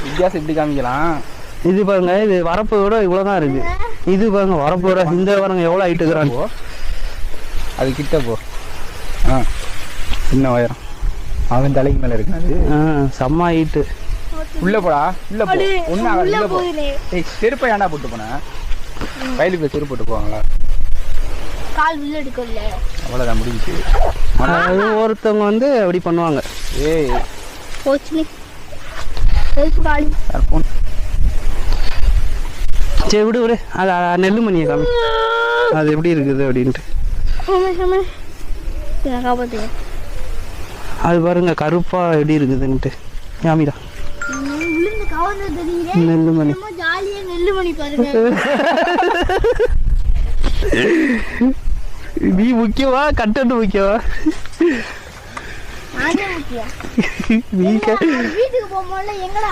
வித்தியாசம் இப்படி காமிக்கலாம். இது பாருங்க, இது வரப்பை விட இவ்வளோதான் இருக்கு. இது பாருங்க வரப்பை விட இந்த பாருங்க எவ்வளோ ஹைட்டு இருக்கிறாங்க. அது கிட்ட போ. சின்ன உயரம் அவன் தலைக்கு மேலே இருக்கு. அது செம்ம ஹைட்டு. உள்ள போடா, உள்ள போ. ஒன்றும் ஆகாது, உள்ள போ. செருப்பை ஏன்டா போட்டு போனேன்? வயலுக்குள்ள செருப்பு போட்டு போவாங்களா? கால் உள்ள எடுக்கல, அவ்வளோதான் முடிஞ்சிச்சு. ஒருத்தவங்க வந்து அப்படி பண்ணுவாங்க. ஏய் போச்சு சரி விடு விடு. அது நெல்லுமணியை காமி, அது எப்படி இருக்குது அப்படின்ட்டு. அது பாருங்க கருப்பா எப்படி இருக்குதுன்ட்டு. யாமிடா நெல்லுமணி. நீ முக்கியவா கண்டென்ட் முக்கியவா? வீட்டுக்கு போகும்போது எங்கடா